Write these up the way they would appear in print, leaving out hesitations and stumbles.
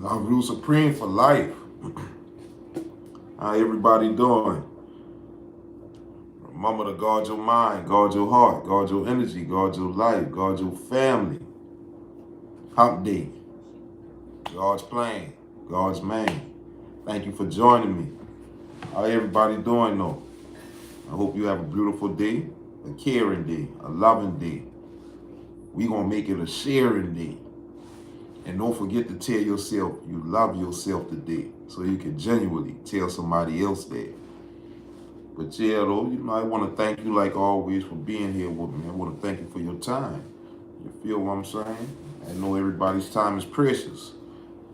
LoveRuledSupreme for life. How everybody doing? Remember to guard your mind, guard your heart, guard your energy, guard your life, guard your family. Hump day. God's plane, God's man. Thank you for joining me. How everybody doing though? I hope you have a beautiful day, a caring day, a loving day. We gonna make it a sharing day. And don't forget to tell yourself you love yourself today so you can genuinely tell somebody else that. But yeah, though, I want to thank you like always for being here with me. I want to thank you for your time. You feel what I'm saying? I know everybody's time is precious.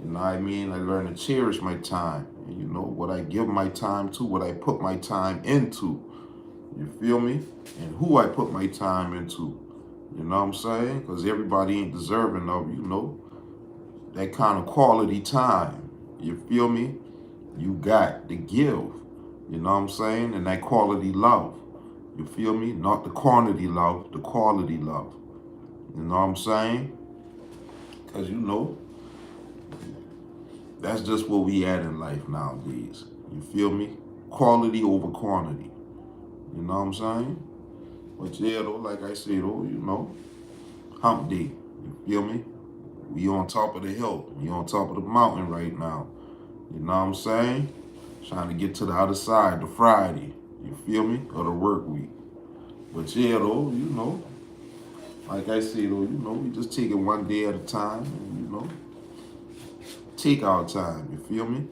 You know what I mean? I learn to cherish my time. And you know, what I give my time to, what I put my time into. You feel me? And who I put my time into. You know what I'm saying? Because everybody ain't deserving of, that kind of quality time. You feel me? You got to give. You know what I'm saying? And that quality love. You feel me? Not the quantity love, the quality love. You know what I'm saying? Because that's just what we at in life nowadays. You feel me? Quality over quantity. You know what I'm saying? But yeah, though, like I said, hump day. You feel me? We on top of the hill. We on top of the mountain right now. You know what I'm saying? Trying to get to the other side, the Friday. You feel me? Or the work week. But yeah, though, like I said, though, we just take it one day at a time. And, take our time. You feel me?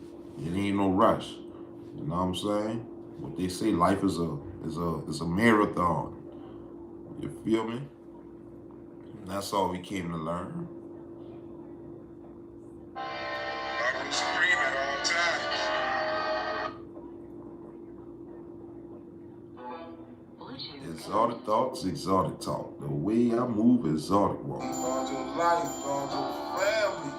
It ain't no rush. You know what I'm saying? What they say, life is a marathon. You feel me? And that's all we came to learn. LoveRuledSupreme at all times. Exotic thoughts, exotic talk. The way I move, exotic walk. Guard your life, guard your family.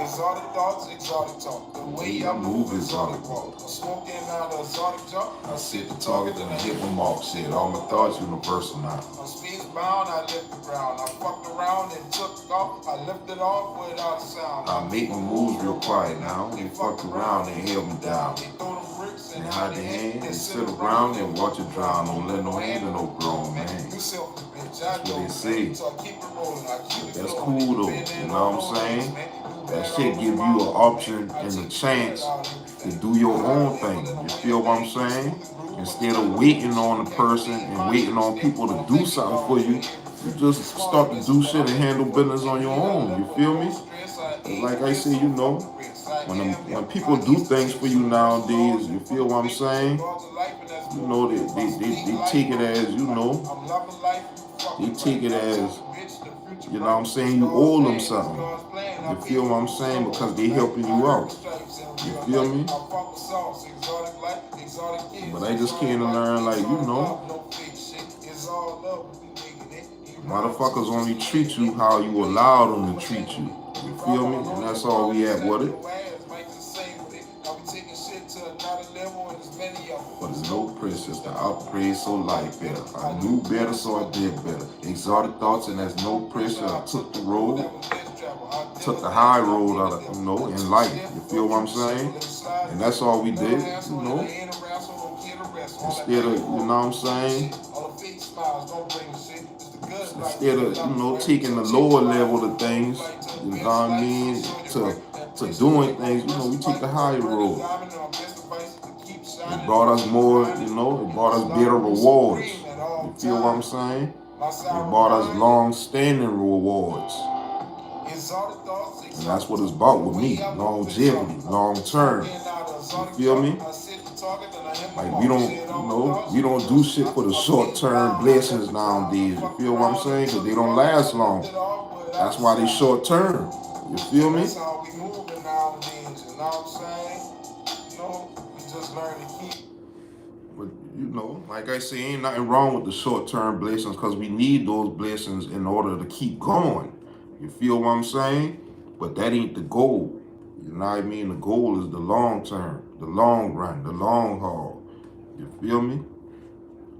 Exotic thoughts, exotic talk. The way I move, exotic walk. Smoking out an exotic job. I sit the target, then I hit my mark. Shit, all my thoughts universal now. I'm speed bound, I lift the ground. I fucked around and took off. I lifted off without a sound. I make my moves real quiet now. They fucked around and held me down. They throw them bricks and hide their hand and sit around and watch it drown. Don't let no hand in no grown man. That's what they say. That's cool though. You know what I'm saying? That shit give you an option and a chance to do your own thing. You feel what I'm saying? Instead of waiting on a person and waiting on people to do something for you, you just start to do shit and handle business on your own. You feel me? Like I say, when people do things for you nowadays, you feel what I'm saying? They take it as, they take it as, you know what I'm saying, you owe them something. You feel what I'm saying? Because they helping you out. You feel me? But I just came to learn, motherfuckers only treat you how you allow them to treat you. You feel me? And that's all we at with it. But there's no pressure to upgrade, so life better. I knew better, so I did better. Exotic thoughts, and there's no pressure. I took the road, took the high road out of, in life. You feel what I'm saying? And that's all we did, Instead of, what I'm saying? Instead of, taking the lower level of things, you know what I mean, to doing things, we take the higher road. It brought us more, it brought us better rewards. You feel what I'm saying? It brought us long-standing rewards. And that's what it's about with me. Longevity, long-term. You feel me? Like we don't do shit for the short-term blessings nowadays. You feel what I'm saying? Because they don't last long. That's why they short-term. You feel me? But like I say, ain't nothing wrong with the short-term blessings because we need those blessings in order to keep going. You feel what I'm saying? But that ain't the goal. You know what I mean? The goal is the long term, the long run, the long haul. You feel me?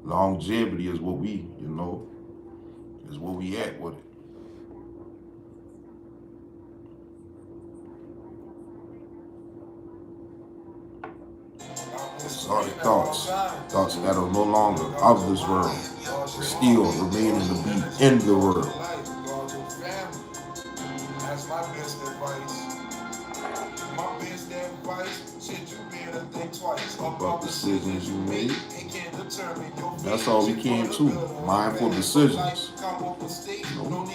Longevity is what we, is what we at with it. Discarded thoughts. Thoughts that are no longer of this world. Still remaining to be in the world. That's my best advice. My best advice, shit, you better think twice about decisions you make. That's all we came to. Mindful decisions. You know,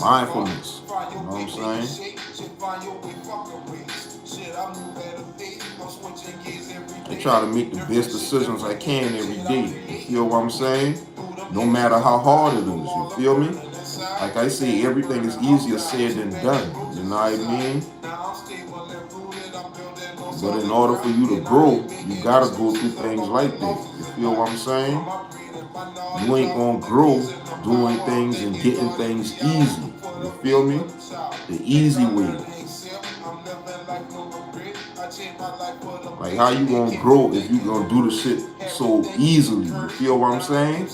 mindfulness. You know what I'm saying? I try to make the best decisions I can every day. You feel what I'm saying? No matter how hard it is. You feel me? Like I say, everything is easier said than done. You know what I mean? But in order for you to grow, you gotta go through things like that. You feel what I'm saying? You ain't gonna grow doing things and getting things easy. You feel me? The easy way. Like how you gonna grow if you gonna do the shit so easily? You feel what I'm saying?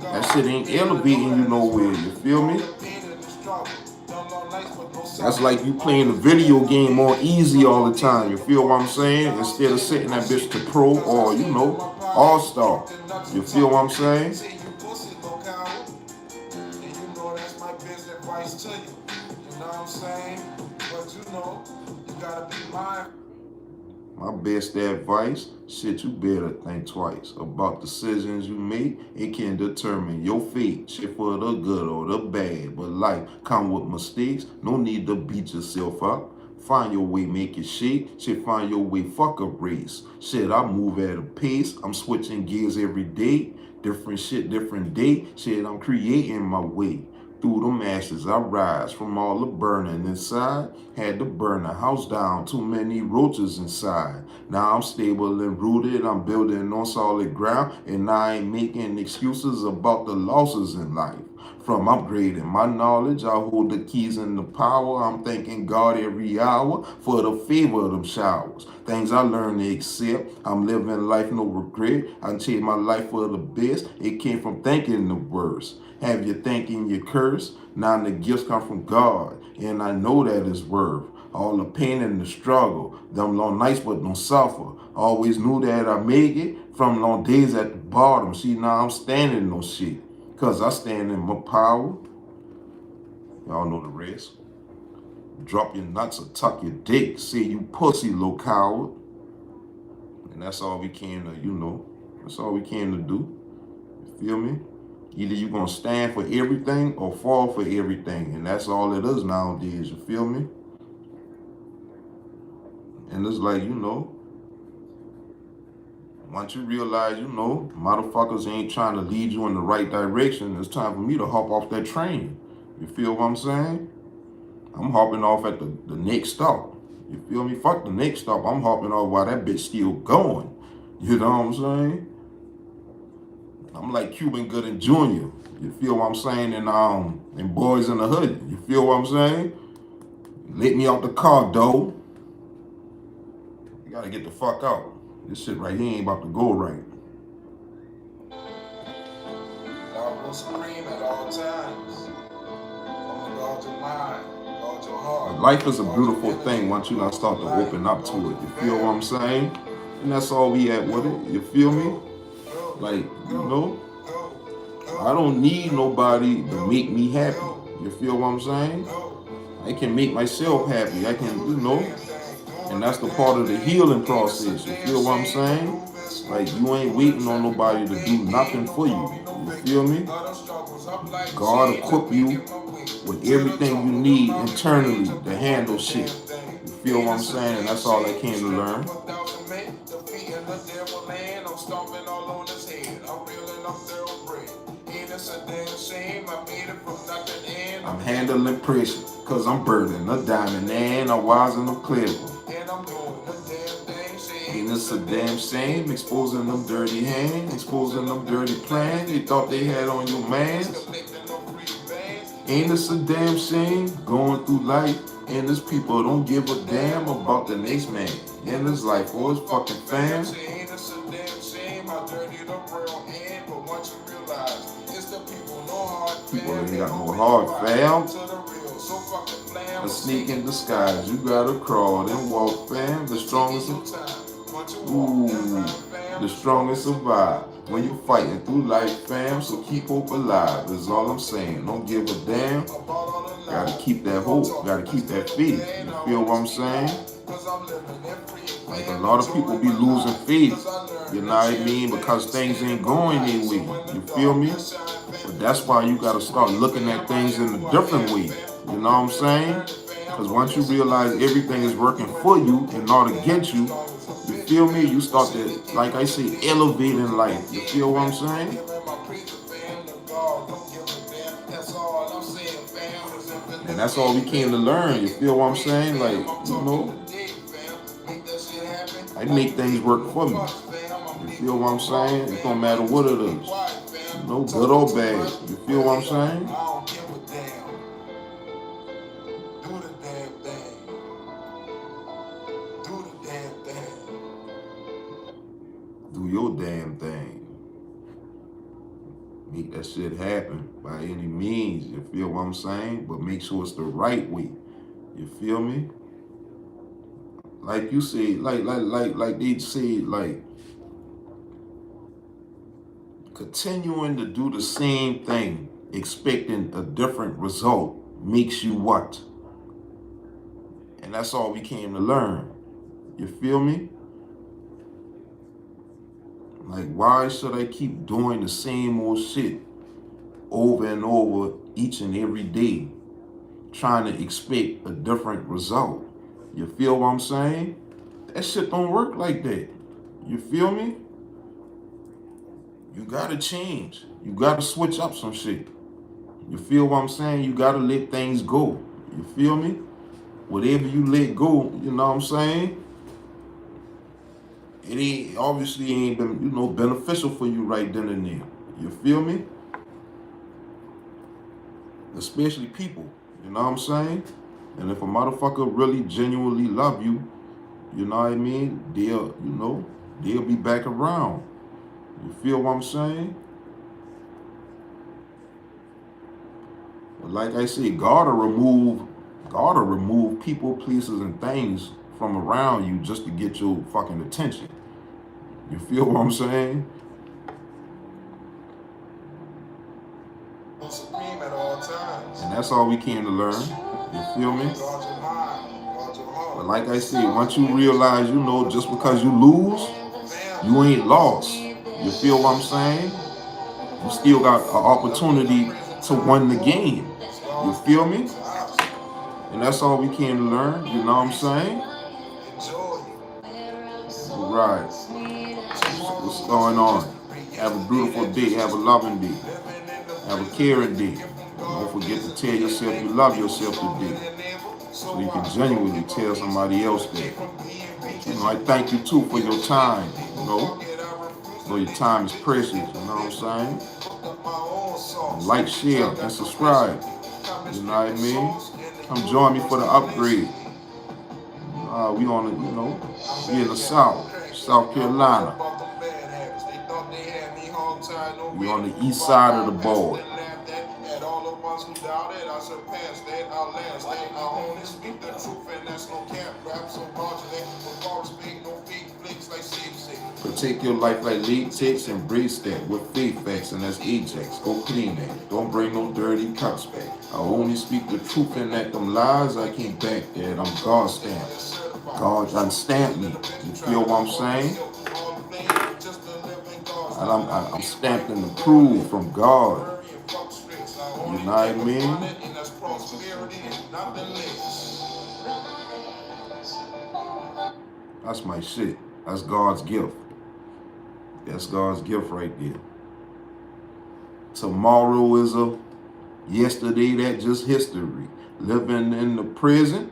That shit ain't elevating you nowhere. You feel me? That's like you playing the video game more easy all the time. You feel what I'm saying? Instead of setting that bitch to pro or, you know, all-star. You feel what I'm saying? My best advice, shit, you better think twice about decisions you make. It can determine your fate, shit, for the good or the bad. But life come with mistakes, no need to beat yourself up. Find your way, make it shake. Shit, find your way, fuck a race. Shit, I move at a pace. I'm switching gears every day. Different shit, different day. Shit, I'm creating my way. Through them ashes I rise from all the burning inside. Had to burn the house down, too many roaches inside. Now I'm stable and rooted, I'm building on solid ground. And I ain't making excuses about the losses in life. From upgrading my knowledge, I hold the keys and the power. I'm thanking God every hour for the favor of them showers. Things I learned to accept. I'm living life no regret. I changed my life for the best. It came from thinking the worst. Have you thinking you curse? Now the gifts come from God. And I know that it's worth all the pain and the struggle. Them long nights but don't suffer. Always knew that I make it from long days at the bottom. See, now I'm standing no shit. Cause I stand in my power. Y'all know the rest. Drop your nuts or tuck your dick. Say you pussy, little coward. And that's all we came to, you know. That's all we came to do. You feel me? Either you gonna stand for everything or fall for everything. And that's all it is nowadays, you feel me? And it's like, you know, once you realize, you know, motherfuckers ain't trying to lead you in the right direction, it's time for me to hop off that train. You feel what I'm saying? I'm hopping off at the next stop. You feel me? Fuck the next stop. I'm hopping off while that bitch still going. You know what I'm saying? I'm like Cuban Gooding Jr. You feel what I'm saying? And Boys in the Hood. You feel what I'm saying? Let me out the car, though. You gotta get the fuck out. This shit right here ain't about to go right. LoveRuledSupreme at all times. Guard your mind, guard your heart. Life is a beautiful thing once you start to open up to it. You feel what I'm saying? And that's all we at with it. You feel me? Like, you know, I don't need nobody to make me happy. You feel what I'm saying? I can make myself happy. I can, you know, and that's the part of the healing process. You feel what I'm saying? Like, you ain't waiting on nobody to do nothing for you. You feel me? God equip you with everything you need internally to handle shit. You feel what I'm saying? And that's all I came to learn. I'm handling pressure, cause I'm burning a diamond and I'm wise and I'm clever. And it's a damn shame, exposing them dirty hands, exposing them dirty plans they thought they had on your man. Ain't this a damn shame, going through life, and this people don't give a damn about the next man. In his life or his fucking fam. People ain't got no heart, fam. A sneak in disguise, you gotta crawl and walk, fam. The strongest. Ooh. the strongest survive. When you fighting through life, fam, so keep hope alive, is all I'm saying. Don't give a damn. Gotta keep that hope, gotta keep that faith. You feel what I'm saying? Like a lot of people be losing faith, you know what I mean, because things ain't going their way. You feel me? But that's why you gotta start looking at things in a different way. You know what I'm saying? Because once you realize everything is working for you and not against you, you feel me? You start to, like I say, elevate in life. You feel what I'm saying? And that's all we came to learn. You feel what I'm saying? Like, you know, I make things work for me. You feel what I'm saying? It don't matter what it is. You know, good or bad. You feel what I'm saying? Do your damn thing. Make that shit happen by any means. You feel what I'm saying? But make sure it's the right way. You feel me? Like you said, like they said, like continuing to do the same thing, expecting a different result, makes you what? And that's all we came to learn. You feel me? Like, why should I keep doing the same old shit over and over each and every day, trying to expect a different result? You feel what I'm saying? That shit don't work like that. You feel me? You gotta change. You gotta switch up some shit. You feel what I'm saying? You gotta let things go. You feel me? Whatever you let go, you know what I'm saying? It ain't obviously ain't been, you know, beneficial for you right then and there. You feel me? Especially people. You know what I'm saying? And if a motherfucker really genuinely love you, you know what I mean? They'll be back around. You feel what I'm saying? But like I said, gotta remove people, places, and things from around you just to get your fucking attention. You feel what I'm saying? Supreme at all times. And that's all we came to learn. You feel me? But like I said, once you realize, you know, just because you lose, you ain't lost. You feel what I'm saying? You still got an opportunity to win the game. You feel me? And that's all we came to learn. You know what I'm saying? Right. What's going on? Have a beautiful day. Have a loving day. Have a caring day. Don't forget to tell yourself you love yourself today, so you can genuinely tell somebody else that. You know, I thank you too for your time. You know, your time is precious. You know what I'm saying? Like, share, and subscribe. You know what I mean? Come join me for the upgrade. We on the, you know, we in the South Carolina. We on the east side of the board. Protect your life like latex, embrace that with faith facts, and that's Ajax. Go clean that. Don't bring no dirty cups back. I only speak the truth and act them lies. I can't back that. I'm God stamped. God unstamped me. You feel what I'm saying? And I'm stamped and approved from God. You know what I mean? That's my shit. That's God's gift. That's God's gift right there. Tomorrow is a yesterday, that just history. Living in the present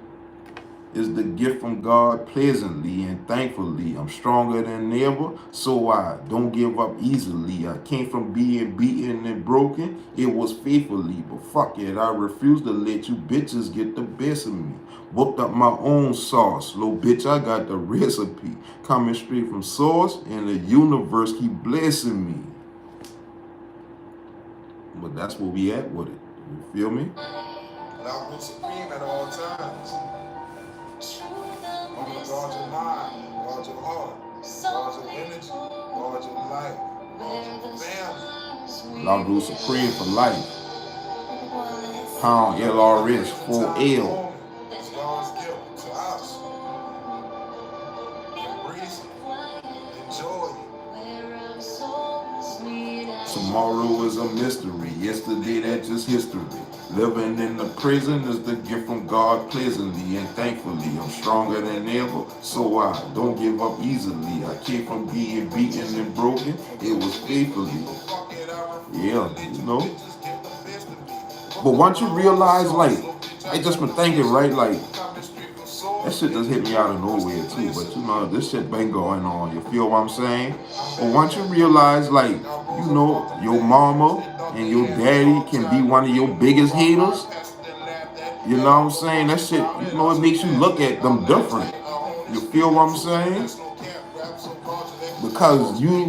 is the gift from God pleasantly and thankfully. I'm stronger than ever, so I don't give up easily. I came from being beaten and broken. It was faithfully, but fuck it, I refuse to let you bitches get the best of me. Booked up my own sauce. Little bitch, I got the recipe. Coming straight from source, and the universe keep blessing me. But that's where we at with it. You feel me? LoveRuledSupreme at all times. I'm gonna guard your mind, guard your heart. Guard your energy. Guard your life. Guard your family. LoveRuledSupreme for life. Pound LRS 4L. It's God's gift to us. Embrace it. Enjoy it. Tomorrow is a mystery. Yesterday, that's just history. Living in the prison is the gift from God pleasantly and thankfully. I'm stronger than ever, so I don't give up easily. I came from being beaten and broken. It was faithfully. Yeah, you know. But once you realize, like, I just been thinking, right, like, that shit just hit me out of nowhere too. But you know, this shit been going on. You feel what I'm saying? But once you realize, like, you know, your mama and your daddy can be one of your biggest haters, you know what I'm saying? That shit, you know, it makes you look at them different. You feel what I'm saying? Because you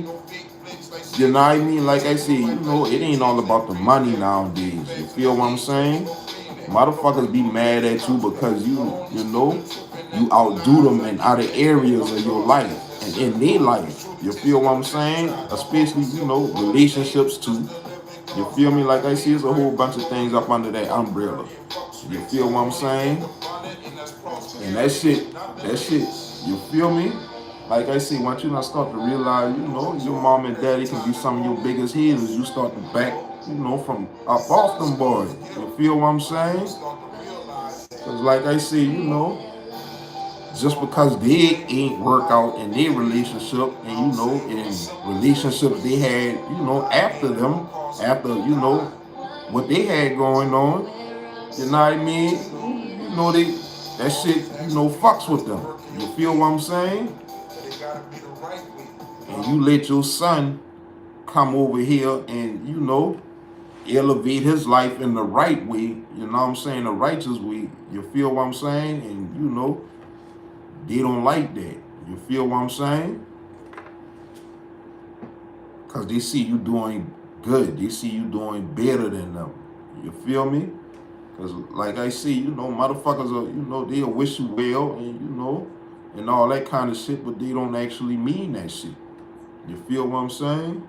know what I mean? Like I say, you know, it ain't all about the money nowadays. You feel what I'm saying? Motherfuckers be mad at you because you know, you outdo them in other areas of your life and in their life. You feel what I'm saying? Especially, you know, relationships too. You feel me? Like I see, there's a whole bunch of things up under that umbrella. You feel what I'm saying? And that shit, you feel me? Like I say, once you not start to realize, you know, your mom and daddy can be some of your biggest haters, you start to back, you know, from up off them boys. You feel what I'm saying? Because like I say, you know, just because they ain't work out in their relationship and, you know, in relationships they had, you know, after them, after, you know, what they had going on, you know what I mean? You know, that shit, you know, fucks with them. You feel what I'm saying? And you let your son come over here and, you know, elevate his life in the right way, you know what I'm saying, the righteous way. You feel what I'm saying? And, you know, they don't like that. You feel what I'm saying? Because they see you doing good. They see you doing better than them. You feel me? Because like I see, you know, motherfuckers are, you know, they'll wish you well and, you know, and all that kind of shit, but they don't actually mean that shit. You feel what I'm saying?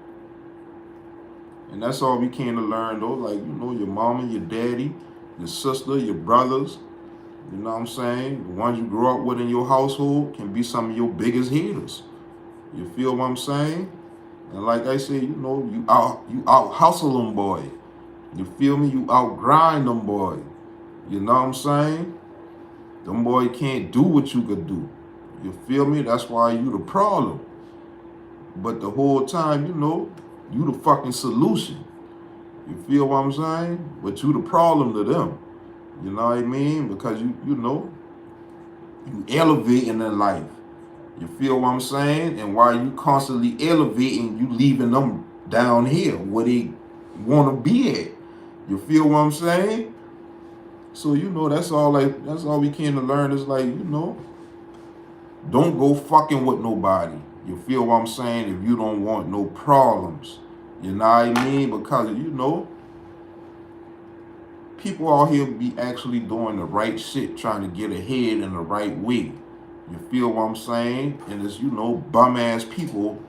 And that's all we came to learn, though. Like, you know, your mama, your daddy, your sister, your brothers, you know what I'm saying? The ones you grew up with in your household can be some of your biggest haters. You feel what I'm saying? And like I say, you know, you out hustle them, boy. You feel me? You out grind them, boy. You know what I'm saying? Them boy can't do what you could do. You feel me? That's why you the problem. But the whole time, you know, you the fucking solution. You feel what I'm saying? But you the problem to them. You know what I mean? Because you know, you elevating in life. You feel what I'm saying? And while you constantly elevating, you leaving them down here where they want to be at. You feel what I'm saying? So, you know, that's all we came to learn is like, you know, don't go fucking with nobody. You feel what I'm saying? If you don't want no problems. You know what I mean? Because, you know, people out here be actually doing the right shit, trying to get ahead in the right way. You feel what I'm saying? And it's, you know, bum ass people,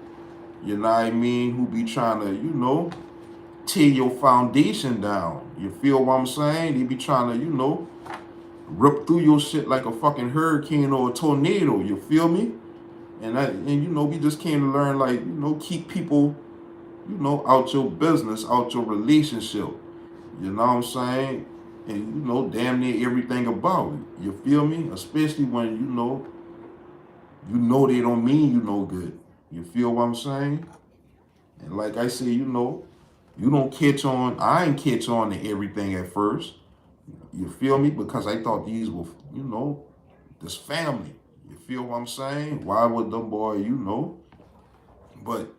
you know what I mean, who be trying to, you know, tear your foundation down. You feel what I'm saying? They be trying to, you know, rip through your shit like a fucking hurricane or a tornado. You feel me? And you know, we just came to learn, like, you know, keep people, you know, out your business, out your relationship. You know what I'm saying? And, you know, damn near everything about it. You feel me? Especially when, you know they don't mean you no good. You feel what I'm saying? And like I say, you know, you don't catch on. I ain't catch on to everything at first. You feel me? Because I thought these were, you know, this family. You feel what I'm saying? Why would them boy, you know? But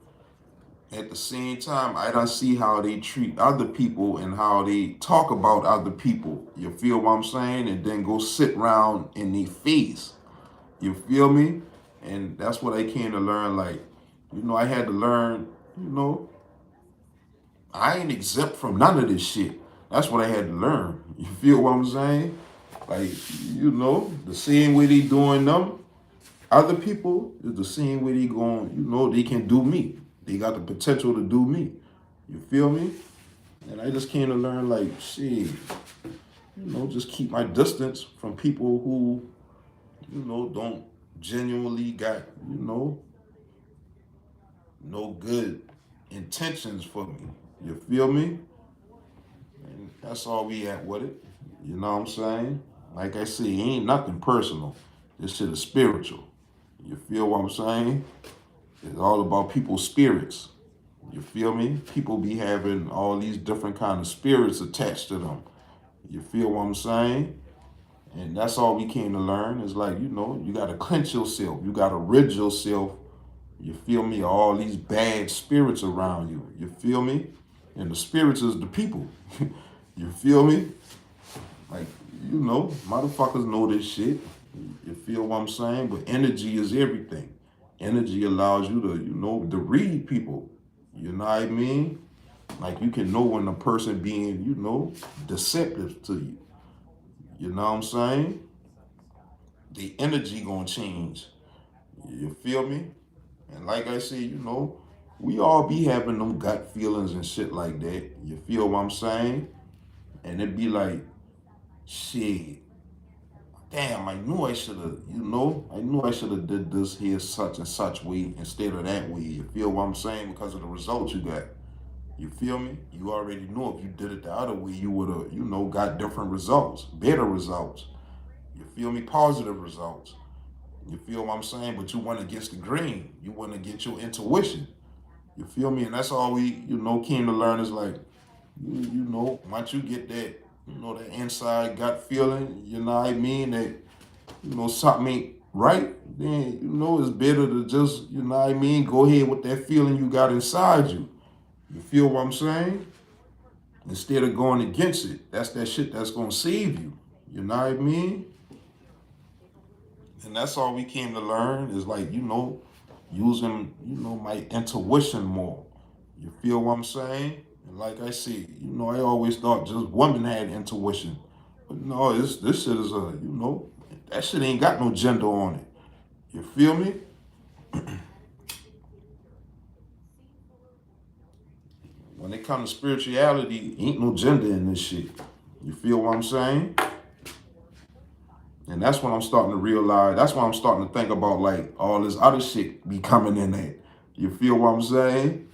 at the same time, I don't see how they treat other people and how they talk about other people. You feel what I'm saying? And then go sit around in their face. You feel me? And that's what I came to learn. Like, you know, I had to learn, you know, I ain't exempt from none of this shit. That's what I had to learn. You feel what I'm saying? Like, you know, the same way they doing them, Other people is the same way they going, they can do me. They got the potential to do me. You feel me? And I just came to learn like, shit, just keep my distance from people who, don't genuinely got, no good intentions for me. You feel me? And that's all we at with it. You know what I'm saying? Like I say, it ain't nothing personal. This shit is spiritual. You feel what I'm saying? It's all about people's spirits. You feel me? People be having all these different kind of spirits attached to them. You feel what I'm saying? And that's all we came to learn is like, you got to clench yourself. You got to rid yourself. You feel me? All these bad spirits around you. You feel me? And the spirits is the people. You feel me? Like, motherfuckers know this shit. You feel what I'm saying? But energy is everything. Energy allows you to, to read people. You know what I mean? Like you can know when a person being, deceptive to you. You know what I'm saying? The energy gonna change. You feel me? And like I said, we all be having them gut feelings and shit like that. You feel what I'm saying? And it be like, shit, damn, I knew I should have, I knew I should have did this here such and such way instead of that way. You feel what I'm saying? Because of the results you got. You feel me? You already know if you did it the other way, you would have, got different results, better results. You feel me? Positive results. You feel what I'm saying? But you went against the grain. You went against your intuition. You feel me? And that's all we, came to learn is like, once you get that, that inside gut feeling, you know what I mean? That, something ain't right, then, it's better to just, you know what I mean? Go ahead with that feeling you got inside you. You feel what I'm saying? Instead of going against it. That's that shit that's going to save you. You know what I mean? And that's all we came to learn is like, using, my intuition more. You feel what I'm saying? And like I said, I always thought just women had intuition. But no, this shit is that shit ain't got no gender on it. You feel me? When it comes to spirituality, ain't no gender in this shit. You feel what I'm saying? And that's when I'm starting to realize, that's when I'm starting to think about like all this other shit be coming in there. You feel what I'm saying?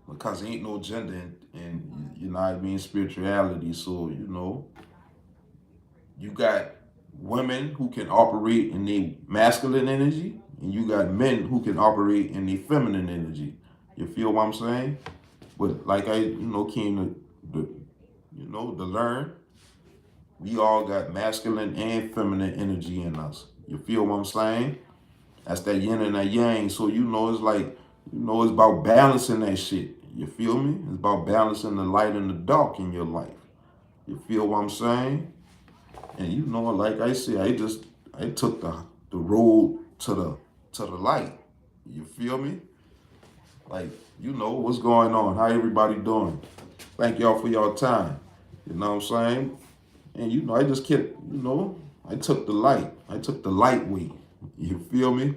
Because there ain't no gender in you know what I mean, spirituality. So, you got women who can operate in their masculine energy, and you got men who can operate in their feminine energy. You feel what I'm saying? But like I, came to learn, we all got masculine and feminine energy in us. You feel what I'm saying? That's that yin and that yang. So it's like, it's about balancing that shit. You feel me? It's about balancing the light and the dark in your life. You feel what I'm saying? And like I said, I took the road to the light. You feel me? Like, what's going on, how everybody doing. Thank y'all for y'all time. You know what I'm saying? And I just kept, I took the light. I took the light way. You feel me?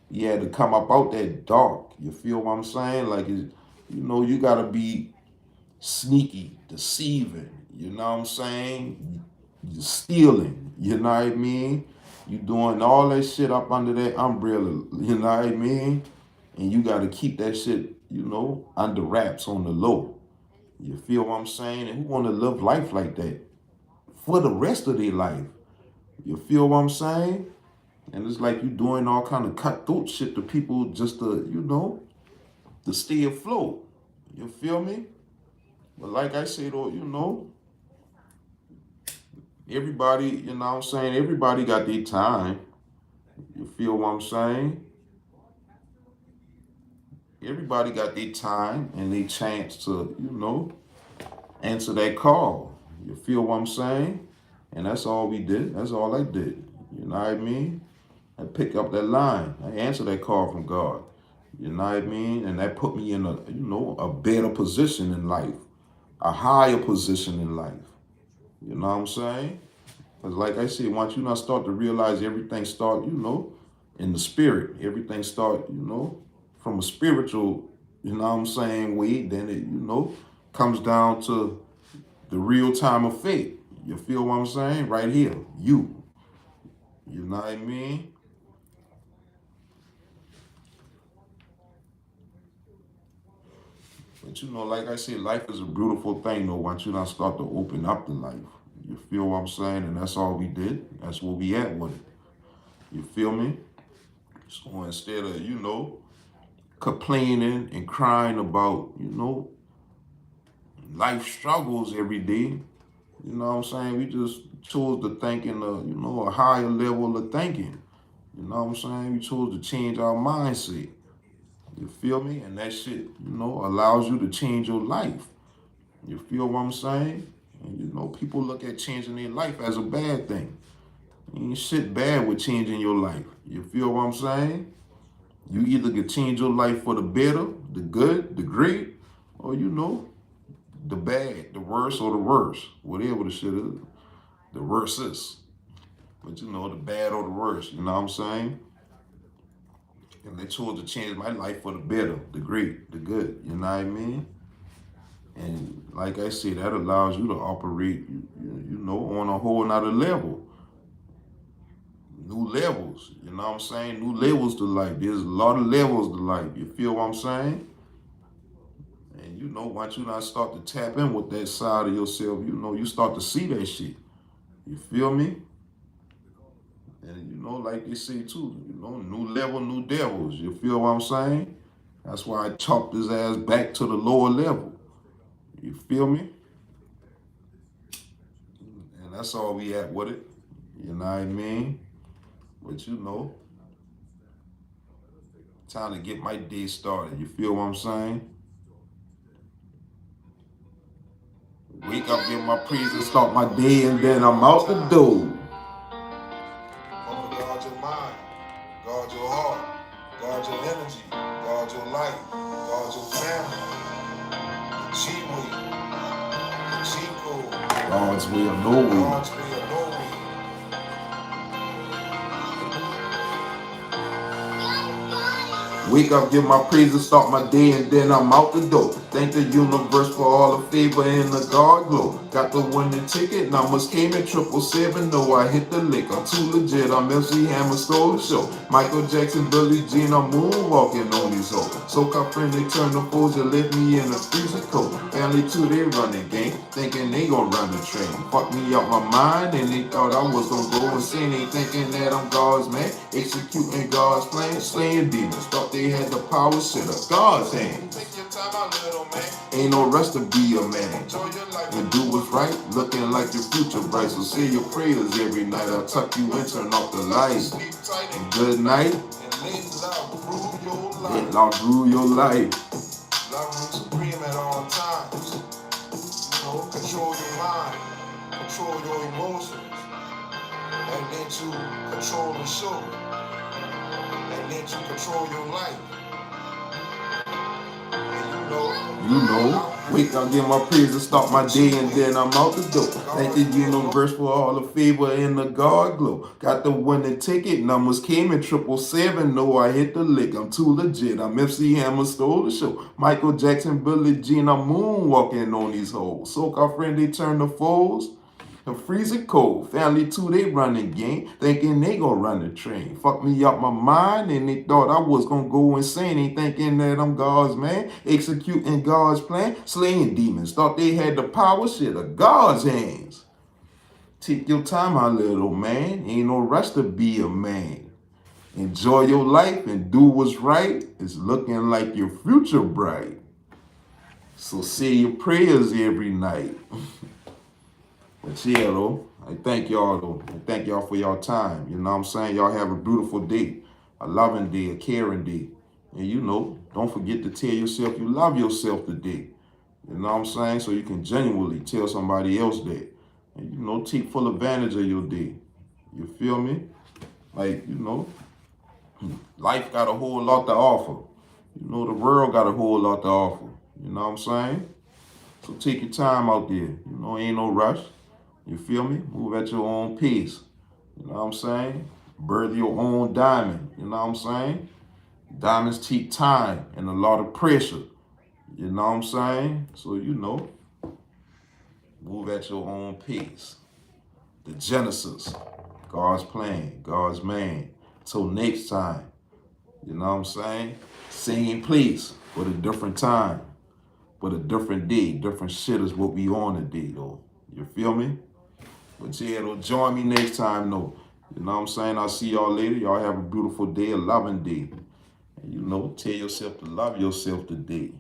You had to come up out that dark. You feel what I'm saying? Like, you gotta be sneaky, deceiving. You know what I'm saying? You stealing. You know what I mean? You doing all that shit up under that umbrella. You know what I mean? And you gotta keep that shit, under wraps on the low. You feel what I'm saying? And who wanna live life like that for the rest of their life? You feel what I'm saying? And it's like you doing all kind of cutthroat shit to people just to, to stay afloat. You feel me? But like I said, though, everybody, you know what I'm saying? Everybody got their time. You feel what I'm saying? Everybody got their time and their chance to, answer that call. You feel what I'm saying? And that's all we did. That's all I did. You know what I mean? I picked up that line. I answered that call from God. You know what I mean? And that put me in a better position in life, a higher position in life. You know what I'm saying? Because like I said, once you not start to realize everything start, in the spirit, everything start, from a spiritual, way, then it, comes down to the real time of faith. You feel what I'm saying? Right here. You know what I mean? But like I said, life is a beautiful thing though, once you not start to open up to life. You feel what I'm saying? And that's all we did. That's where we at with it. You feel me? So instead of, complaining and crying about, life struggles every day, you know what I'm saying? We just chose to think in a higher level of thinking. You know what I'm saying? We chose to change our mindset. You feel me? And that shit, allows you to change your life. You feel what I'm saying? And people look at changing their life as a bad thing. Ain't shit bad with changing your life. You feel what I'm saying? You either can change your life for the better, the good, the great, or the bad, the worse, or the worst. Whatever the shit is. The worst is. But the bad or the worst. You know what I'm saying? And they chose to change my life for the better, the great, the good. You know what I mean? And like I said, that allows you to operate, on a whole nother level. New levels, you know what I'm saying? New levels to life. There's a lot of levels to life. You feel what I'm saying? And once you not start to tap in with that side of yourself, you start to see that shit. You feel me? And like they say too, new level, new devils. You feel what I'm saying? That's why I chopped his ass back to the lower level. You feel me? And that's all we at with it. You know what I mean? But time to get my day started. You feel what I'm saying? Wake up, get my praise and start my day, and then I'm out the door. Guard your mind, guard your heart, guard your energy, guard your life, guard your family. G-Way, G-Code. God's way or no way. God's way or no way. Wake up, give my praise and start my day, and then I'm out the door. Thank the universe for all the favor and the God glow. Got the winning ticket, numbers came in 777. No, I hit the lick, I'm too legit. I'm MC Hammer, stole the show. Michael Jackson, Billie Jean, I'm moonwalking on these hoes. So called friendly turn the foes, you left me in a freezer coat. Family too, they running game, thinking they gon' run the train. Fuck me out my mind, and they thought I was gon' go insane. They thinking that I'm God's man, executing God's plan, slaying demons. Thought they had the power, shit of God's hand. Take your time out, little man. Ain't no rush to be a man. And do what's right, looking like your future bright. So say your prayers every night. I'll tuck you in, turn off the lights. And good night. Let Lord rule your life. LoveRuledSupreme at all times. Control your mind, control your emotions, and then to control the show, and then to control your life. Wake up, get my praise and start my day, and then I'm out the door. Thank the universe for all the favor and the God glow. Got the winning ticket, numbers came in 777. No, I hit the lick, I'm too legit. I'm MC Hammer, stole the show. Michael Jackson, Billie Jean, I'm moonwalking on these hoes. So-called friend, they turn the foes. And freezing cold. Family too, they running game, thinking they gonna run the train. Fuck me up my mind, and they thought I was gonna go insane. Ain't thinking that I'm God's man, executing God's plan, slaying demons. Thought they had the power, shit of God's hands. Take your time, my little man. Ain't no rush to be a man. Enjoy your life and do what's right. It's looking like your future bright. So say your prayers every night. But yeah, though, I thank y'all, though. I thank y'all for y'all time. You know what I'm saying? Y'all have a beautiful day, a loving day, a caring day. And don't forget to tell yourself you love yourself today. You know what I'm saying? So you can genuinely tell somebody else that. And, take full advantage of your day. You feel me? Like, life got a whole lot to offer. The world got a whole lot to offer. You know what I'm saying? So take your time out there. Ain't no rush. You feel me? Move at your own pace. You know what I'm saying? Birth your own diamond. You know what I'm saying? Diamonds take time and a lot of pressure. You know what I'm saying? So, move at your own pace. The Genesis. God's plan. God's man. Till next time. You know what I'm saying? Same place, but a different time. But a different day. Different shit is what we on today, though. You feel me? But yeah, though, join me next time, though. You know what I'm saying? I'll see y'all later. Y'all have a beautiful day, a loving day. And tell yourself to love yourself today.